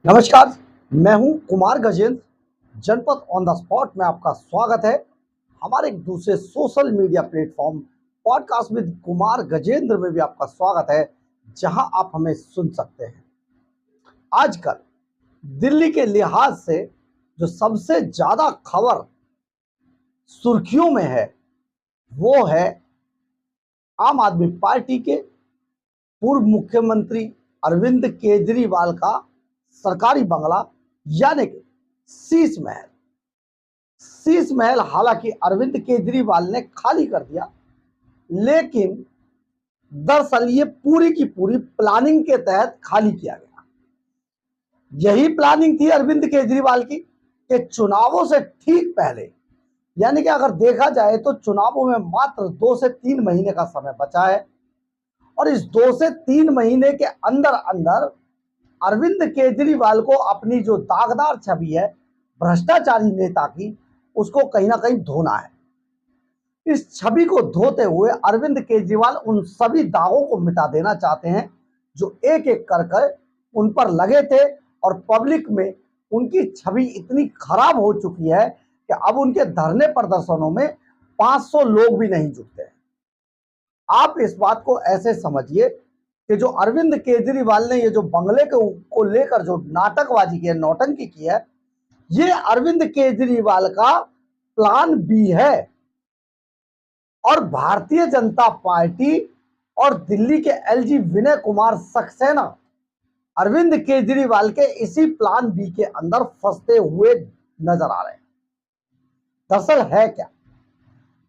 नमस्कार, मैं हूं कुमार गजेंद्र। जनपद ऑन द स्पॉट में आपका स्वागत है। हमारे एक दूसरे social media platform podcast with Kumar Gajendra में भी आपका स्वागत है, जहां आप हमें सुन सकते हैं। आजकल दिल्ली के लिहाज से जो सबसे ज्यादा खबर सुर्खियों में है, वो है आम आदमी पार्टी के पूर्व मुख्यमंत्री अरविंद केजरीवाल का सरकारी बंगला, यानी कि शीश महल। शीश महल हालांकि अरविंद केजरीवाल ने खाली कर दिया, लेकिन दरअसल ये पूरी की पूरी प्लानिंग के तहत खाली किया गया। यही प्लानिंग थी अरविंद केजरीवाल की कि चुनावों से ठीक पहले, यानी कि अगर देखा जाए तो चुनावों में मात्र 2 से 3 महीने का समय बचा है, और इस 2 से 3 महीने के अंदर अंदर अरविंद केजरीवाल को अपनी जो दागदार छवि है भ्रष्टाचारी नेता की, उसको कहीं ना कहीं धोना है। इस छवि को धोते हुए अरविंद केजरीवाल उन सभी दागों को मिटा देना चाहते हैं जो एक एक कर कर उन पर लगे थे, और पब्लिक में उनकी छवि इतनी खराब हो चुकी है कि अब उनके धरने प्रदर्शनों में 500 लोग भी नहीं जुटते हैं। आप इस बात को ऐसे समझिए कि जो अरविंद केजरीवाल ने ये जो बंगले को लेकर जो नाटकबाजी की है, नौटंकी की है, ये अरविंद केजरीवाल का प्लान बी है। और भारतीय जनता पार्टी और दिल्ली के एलजी विनय कुमार सक्सेना अरविंद केजरीवाल के इसी प्लान बी के अंदर फंसते हुए नजर आ रहे हैं। दरअसल है क्या,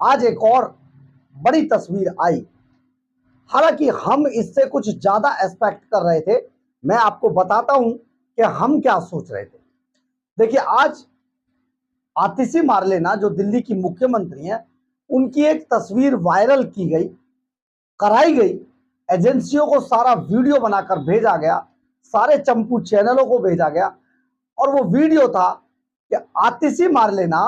आज एक और बड़ी तस्वीर आई। हालांकि हम इससे कुछ ज्यादा एक्सपेक्ट कर रहे थे। मैं आपको बताता हूं कि हम क्या सोच रहे थे। देखिए, आज आतिशी मार्लेना जो दिल्ली की मुख्यमंत्री हैं, उनकी एक तस्वीर वायरल की गई, कराई गई। एजेंसियों को सारा वीडियो बनाकर भेजा गया, सारे चंपू चैनलों को भेजा गया, और वो वीडियो था कि आतिशी मार्लेना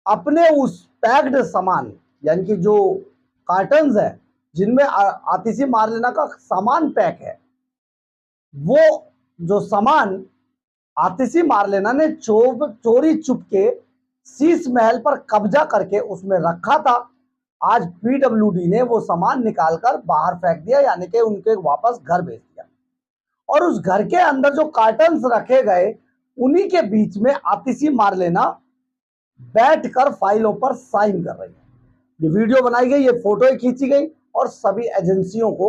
अपने उस पैक्ड सामान, यानी कि जो कार्टन्स है जिनमें आतिशी मार्लेना का सामान पैक है, वो जो सामान आतिशी मार्लेना ने चोरी चुपके शीश महल पर कब्जा करके उसमें रखा था, आज पीडब्ल्यूडी ने वो सामान निकालकर बाहर फेंक दिया, यानी कि उनके वापस घर भेज दिया। और उस घर के अंदर जो कार्टन्स रखे गए, उन्हीं के बीच में आतिशी मार्लेना बैठकर फाइलों पर साइन कर रही है। ये वीडियो बनाई गई, ये फोटो खींची गई और सभी एजेंसियों को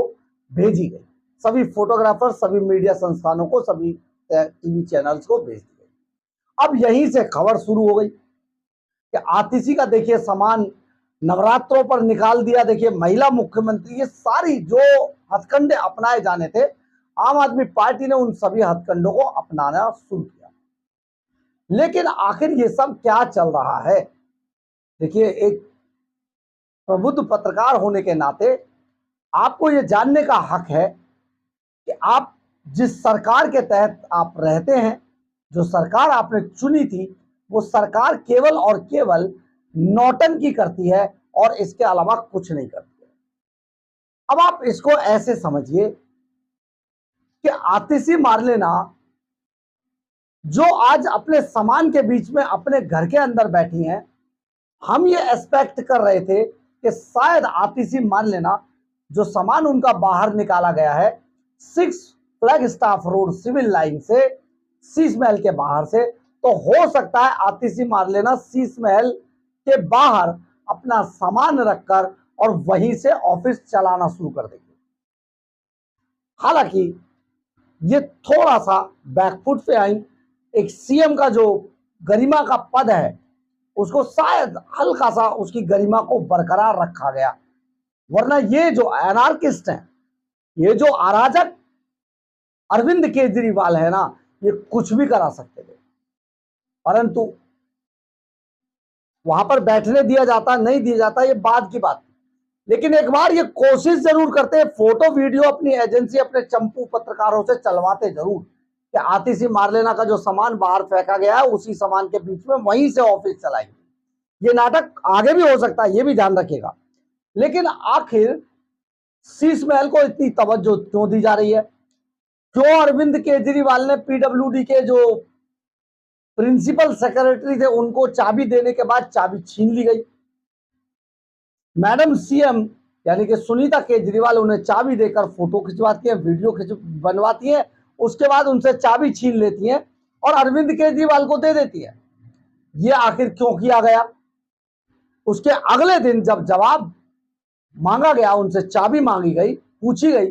भेजी गई, सभी फोटोग्राफर, सभी मीडिया संस्थानों को, सभी टीवी चैनल्स को भेज दी गई। अब यहीं से खबर शुरू हो गई कि आतिशी का देखिए सामान नवरात्रों पर निकाल दिया। देखिए, महिला मुख्यमंत्री, ये सारी जो हथकंडे अपनाए जाने थे, आम आदमी पार्टी ने उन सभी हथकंडों को अपनाना शुरू किया। लेकिन आखिर ये सब क्या चल रहा है? देखिए, एक प्रबुद्ध पत्रकार होने के नाते आपको ये जानने का हक है कि आप जिस सरकार के तहत आप रहते हैं, जो सरकार आपने चुनी थी, वो सरकार केवल और केवल नौटंकी करती है और इसके अलावा कुछ नहीं करती है। अब आप इसको ऐसे समझिए कि आतिशी मार्लेना जो आज अपने सामान के बीच में अपने घर के अंदर बैठी हैं, हम ये एक्सपेक्ट कर रहे थे कि शायद आतिशी मार्लेना जो सामान उनका बाहर निकाला गया है 6 flag staff road civil line से, शीश महल के बाहर से, तो हो सकता है आतिशी मार्लेना शीश महल के बाहर अपना सामान रखकर और वहीं से ऑफिस चलाना शुरू कर देंगे। हालांकि ये थोड़ा सा बैकफुट पे आई। एक सीएम का जो गरिमा का पद है, उसको शायद हल्का सा उसकी गरिमा को बरकरार रखा गया, वरना ये जो एनार्किस्ट हैं, ये जो अराजक अरविंद केजरीवाल है ना, ये कुछ भी करा सकते थे। परंतु वहां पर बैठने दिया जाता नहीं दिया जाता, ये बाद की बात। लेकिन एक बार ये कोशिश जरूर करते हैं, फोटो वीडियो अपनी एजेंसी, अपने चंपू पत्रकारों से चलवाते जरूर कि आतिशी मार्लेना का जो सामान बाहर फेंका गया है, उसी सामान के बीच में वहीं से ऑफिस चलाएंगे। ये नाटक आगे भी हो सकता है, ये भी ध्यान रखिएगा। लेकिन आखिर शीश महल को इतनी तवज्जो क्यों दी जा रही है? क्यों अरविंद केजरीवाल ने पीडब्ल्यूडी के जो प्रिंसिपल सेक्रेटरी थे उनको चाबी देने के बाद चाबी छीन ली गई। मैडम सीएम यानी कि सुनीता केजरीवाल उन्हें चाबी देकर फोटो खिंचवाती है, वीडियो बनवाती है, उसके बाद उनसे चाबी छीन लेती है और अरविंद केजरीवाल को दे देती है। ये आखिर क्यों किया गया? उसके अगले दिन जब जवाब मांगा गया, उनसे चाबी मांगी गई, पूछी गई,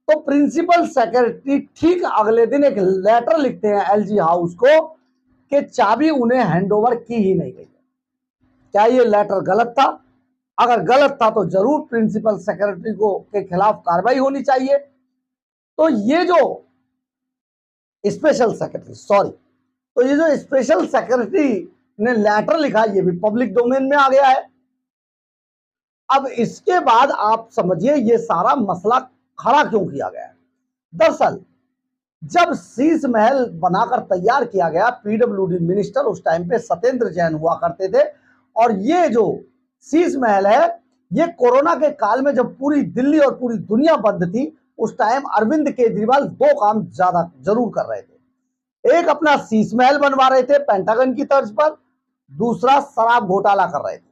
तो प्रिंसिपल सेक्रेटरी ठीक अगले दिन एक लेटर लिखते हैं एलजी हाउस को कि चाबी उन्हें हैंडओवर की ही नहीं गई। क्या ये लेटर गलत था? अगर गलत था तो जरूर प्रिंसिपल सेक्रेटरी को के खिलाफ कार्रवाई होनी चाहिए। तो ये जो स्पेशल सेक्रेटरी ने लेटर लिखा, ये भी पब्लिक डोमेन में आ गया है। अब इसके बाद आप समझिए ये सारा मसला खड़ा क्यों किया गया है। दरअसल जब शीश महल बनाकर तैयार किया गया, पीडब्ल्यूडी मिनिस्टर उस टाइम पे सत्येंद्र जैन हुआ करते थे, और ये जो शीश महल है ये कोरोना के काल में जब पूरी दिल्ली और पूरी दुनिया बंद थी, उस टाइम अरविंद केजरीवाल दो काम ज्यादा जरूर कर रहे थे। एक अपना शीश महल बनवा रहे थे पेंटागन की तर्ज पर, दूसरा शराब घोटाला कर रहे थे।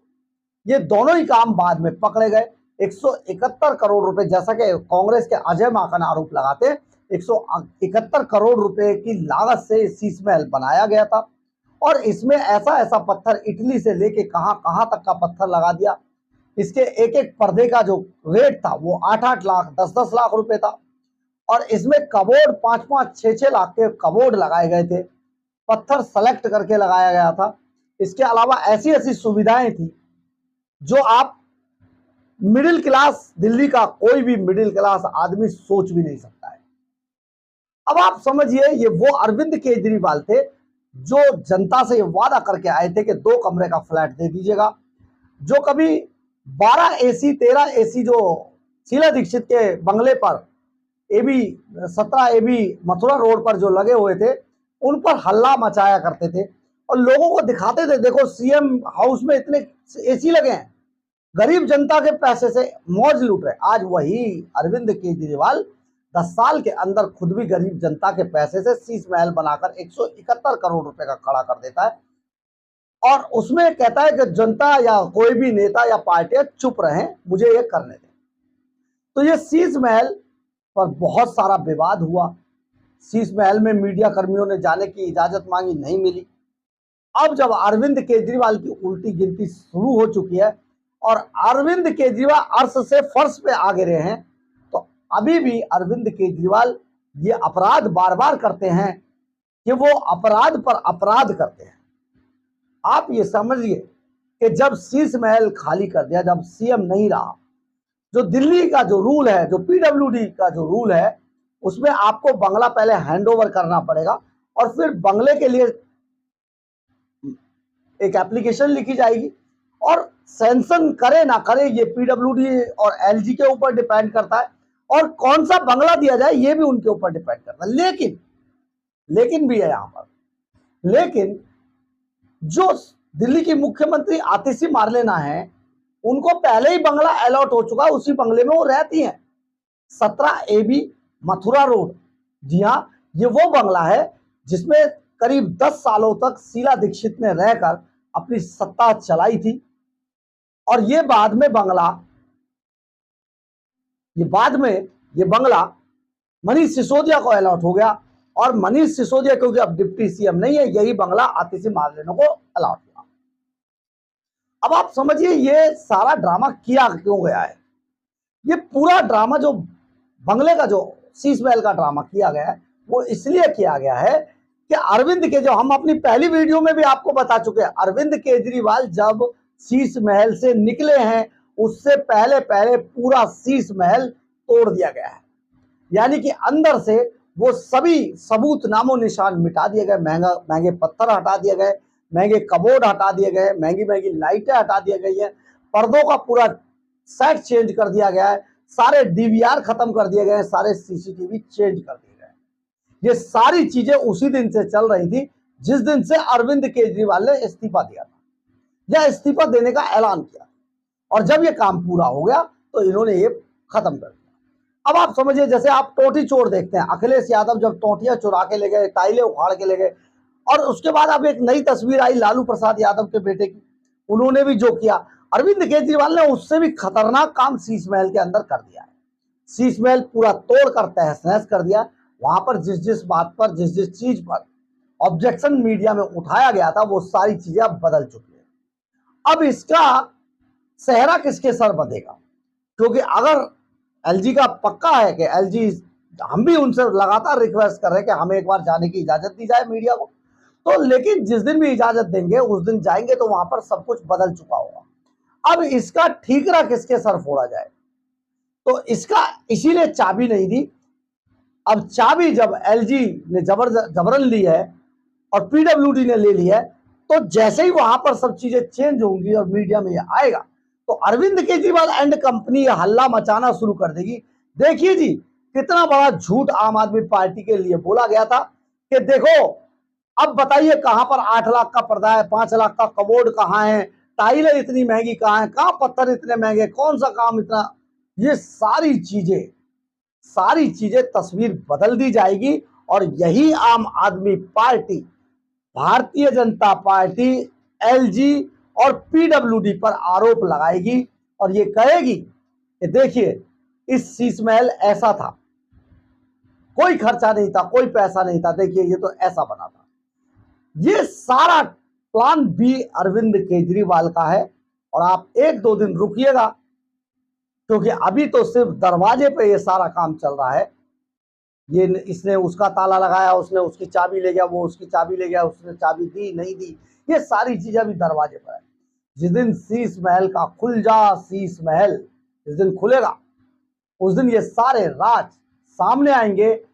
ये दोनों ही काम बाद में पकड़े गए। 171 करोड़ रुपए, जैसा कि कांग्रेस के अजय माकन आरोप लगाते हैं, 171 करोड़ रुपए की लागत से शीश महल बनाया गया था। और इसमें ऐसा ऐसा पत्थर इटली से लेके कहां कहां तक का पत्थर लगा दिया। इसके एक एक पर्दे का जो रेट था वो 8-8 लाख 10-10 लाख रुपए था। और इसमें कबोर्ड 5-5 6-6 लाख के कबोर्ड लगाए गए थे, पत्थर सेलेक्ट करके लगाया गया था। इसके अलावा ऐसी ऐसी सुविधाएं थी जो आप मिडिल क्लास, दिल्ली का कोई भी मिडिल क्लास आदमी सोच भी नहीं सकता है। अब आप समझिए ये वो अरविंद केजरीवाल थे जो जनता से वादा करके आए थे कि 2 कमरे का फ्लैट दे दीजिएगा। जो कभी 12 एसी 13 एसी जो शीला दीक्षित के बंगले पर एबी 17 एबी मथुरा रोड पर जो लगे हुए थे, उन पर हल्ला मचाया करते थे और लोगों को दिखाते थे, देखो सीएम हाउस में इतने एसी लगे हैं, गरीब जनता के पैसे से मौज लूट रहे। आज वही अरविंद केजरीवाल 10 साल के अंदर खुद भी गरीब जनता के पैसे से शीश महल बनाकर 171 करोड़ रुपए का खड़ा कर देता है और उसमें कहता है कि जनता या कोई भी नेता या पार्टी चुप रहें, मुझे ये करने दें। तो ये शीश महल पर बहुत सारा विवाद हुआ। शीश महल में मीडिया कर्मियों ने जाने की इजाजत मांगी, नहीं मिली। अब जब अरविंद केजरीवाल की उल्टी गिनती शुरू हो चुकी है और अरविंद केजरीवाल अर्श से फर्श पे आ गिरे हैं, तो अभी भी अरविंद केजरीवाल ये अपराध बार बार करते हैं कि वो अपराध पर अपराध करते हैं। आप ये समझिए कि जब शीश महल खाली कर दिया, जब सीएम नहीं रहा, जो दिल्ली का जो रूल है, जो पीडब्ल्यूडी का जो रूल है, उसमें आपको बंगला पहले हैंडओवर करना पड़ेगा और फिर बंगले के लिए एक एप्लीकेशन लिखी जाएगी और सैंक्शन करे ना करे ये पीडब्ल्यूडी और एलजी के ऊपर डिपेंड करता है, और कौन सा बंगला दिया जाए ये भी उनके ऊपर डिपेंड करता है। लेकिन भी है यहां पर, लेकिन जो दिल्ली की मुख्यमंत्री आतिशी मार्लेना है, उनको पहले ही बंगला अलॉट हो चुका है, उसी बंगले में वो रहती हैं, 17 एबी मथुरा रोड। जी हाँ, ये वो बंगला है जिसमें करीब 10 सालों तक शीला दीक्षित ने रहकर अपनी सत्ता चलाई थी। और ये बाद में ये बंगला मनीष सिसोदिया को अलॉट हो गया और मनीष सिसोदिया क्योंकि अब डिप्टी सीएम नहीं है, यही बंगला आतिशी मार्लेना को अलॉट हुआ। अब आप समझिए ये सारा ड्रामा किया क्यों गया है। ये पूरा ड्रामा जो बंगले का, जो शीश महल का ड्रामा किया गया है, वो इसलिए किया गया है कि अरविंद के, जो हम अपनी पहली वीडियो में भी आपको बता चुके हैं, अरविंद केजरीवाल जब शीश महल से निकले हैं उससे पहले पहले पूरा शीश महल तोड़ दिया गया है। यानी कि अंदर से वो सभी सबूत नामो निशान मिटा दिए गए, महंगे पत्थर हटा दिए गए, महंगे कबोर्ड हटा दिए गए, महंगी महंगी लाइटें हटा दी गई है, पर्दों का पूरा सेट चेंज कर दिया गया है, सारे डीवीआर खत्म कर दिए गए, सारे सीसीटीवी चेंज कर दिए गए। ये सारी चीजें उसी दिन से चल रही थी जिस दिन से अरविंद केजरीवाल ने इस्तीफा दिया था या इस्तीफा देने का ऐलान किया। और जब ये काम पूरा हो गया तो इन्होंने ये खत्म कर दिया। अब आप समझिए, जैसे आप टोटी चोर देखते हैं, अखिलेश यादव जब टोटियां चुरा के ले गए, टाइलें उखाड़ के ले गए, और उसके बाद अब एक नई तस्वीर आई लालू प्रसाद यादव के बेटे की, उन्होंने भी जो किया, अरविंद केजरीवाल ने उससे भी खतरनाक काम शीश महल के अंदर कर दिया है। शीश महल पूरा तोड़ कर तहस नहस कर दिया। वहां पर जिस जिस बात पर, जिस जिस चीज पर ऑब्जेक्शन मीडिया में उठाया गया था, वो सारी चीजें अब बदल चुकी है। अब इसका सेहरा किसके सर बंधेगा? क्योंकि अगर एलजी का पक्का है कि एलजी, हम भी उनसे लगातार रिक्वेस्ट कर रहे हैं कि हमें एक बार जाने की इजाजत दी जाए मीडिया को, तो लेकिन जिस दिन भी इजाजत देंगे उस दिन जाएंगे तो वहां पर सब कुछ बदल चुका होगा। अब इसका ठीकरा किसके सर फोड़ा जाए? तो इसका इसीलिए चाबी नहीं दी। अब चाबी जब एलजी ने जबरन ली है और पीडब्ल्यूडी ने ले ली है, तो जैसे ही वहां पर सब चीजें चेंज होंगी और मीडिया में ये आएगा, तो अरविंद केजरीवाल एंड कंपनी हल्ला मचाना शुरू कर देगी। देखिए जी, कितना बड़ा झूठ आम आदमी पार्टी के लिए बोला गया था कि देखो, अब बताइए कहां पर 8 लाख का पर्दा है, 5 लाख का कबोर्ड कहां है, टाइलें इतनी महंगी कहां है, कहां पत्थर इतने महंगे, कौन सा काम इतना, ये सारी चीजें तस्वीर बदल दी जाएगी। और यही आम आदमी party, Bharatiya Janata party, LG और पीडब्ल्यूडी पर आरोप लगाएगी और ये कहेगी कि देखिए, इस शीश महल ऐसा था, कोई खर्चा नहीं था, कोई पैसा नहीं था, देखिए ये तो ऐसा बना था। ये सारा प्लान बी अरविंद केजरीवाल का है। और आप 1-2 दिन रुकिएगा, क्योंकि अभी तो सिर्फ दरवाजे पे ये सारा काम चल रहा है। ये इसने उसका ताला लगाया, उसने उसकी चाबी ले गया, वो उसकी चाबी ले गया, उसने चाबी दी नहीं दी, ये सारी चीजें अभी दरवाजे पर है। जिस दिन शीश महल का खुल जा, शीश महल जिस दिन खुलेगा, उस दिन ये सारे राज सामने आएंगे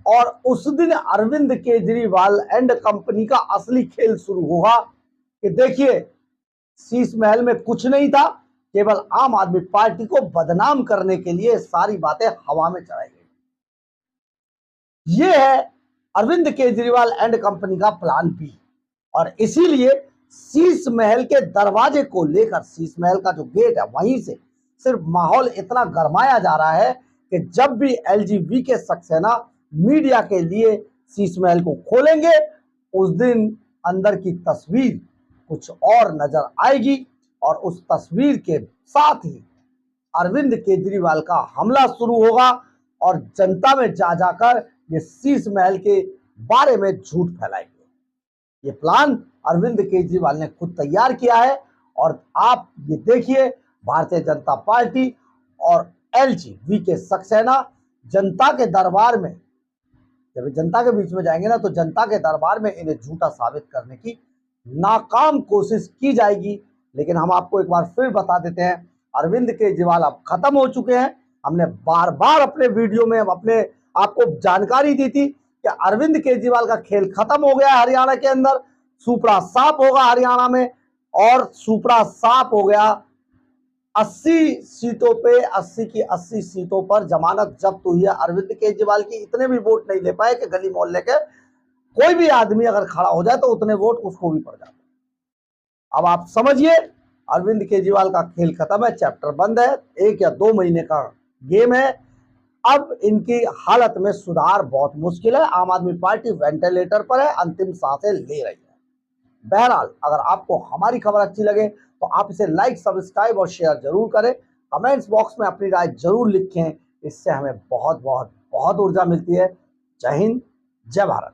और उस दिन अरविंद केजरीवाल एंड कंपनी का असली खेल शुरू होगा कि देखिए, शीश महल में कुछ नहीं था, केवल आम आदमी पार्टी को बदनाम करने के लिए सारी बातें हवा में चढ़ाई गई। ये है अरविंद केजरीवाल एंड कंपनी का प्लान बी। और इसीलिए शीश महल के दरवाजे को लेकर, शीश महल का जो गेट है वहीं से सिर्फ माहौल इतना गरमाया जा रहा है कि जब भी एलजीबी के सक्सेना मीडिया के लिए शीश महल को खोलेंगे, उस दिन अंदर की तस्वीर कुछ और नजर आएगी और उस तस्वीर के साथ ही अरविंद केजरीवाल का हमला शुरू होगा और जनता में जा जाकर ये शीश महल के बारे में झूठ फैलाएंगे। ये प्लान अरविंद केजरीवाल ने खुद तैयार किया है। और आप ये देखिए, भारतीय जनता पार्टी और एलजी के सक्सेना जनता के दरबार में, जब जनता के बीच में जाएंगे ना, तो जनता के दरबार में इन्हें झूठा साबित करने की नाकाम कोशिश की जाएगी। लेकिन हम आपको एक बार फिर बता देते हैं, अरविंद केजरीवाल अब खत्म हो चुके हैं। हमने बार बार अपने वीडियो में अपने आपको जानकारी दी थी कि अरविंद केजरीवाल का खेल खत्म हो गया है हरियाणा के अंदर, सुपड़ा साफ होगा हरियाणा में, और सुपड़ा साफ हो गया। 80 सीटों पे, 80 की 80 सीटों पर जमानत जब्त हुई है अरविंद केजरीवाल की। इतने भी वोट नहीं ले पाए कि गली मोहल्ले के कोई भी आदमी अगर खड़ा हो जाए तो उतने वोट उसको भी पड़ जाते। अब आप समझिए, अरविंद केजरीवाल का खेल खत्म है, चैप्टर बंद है। 1 या 2 महीने का गेम है। अब इनकी हालत में सुधार बहुत मुश्किल है। आम आदमी पार्टी वेंटिलेटर पर है, अंतिम सांसें ले रही है। बहरहाल, अगर आपको हमारी खबर अच्छी लगे तो आप इसे लाइक, सब्सक्राइब और शेयर जरूर करें। कमेंट्स बॉक्स में अपनी राय जरूर लिखें, इससे हमें बहुत बहुत बहुत ऊर्जा मिलती है। जय हिंद, जय भारत।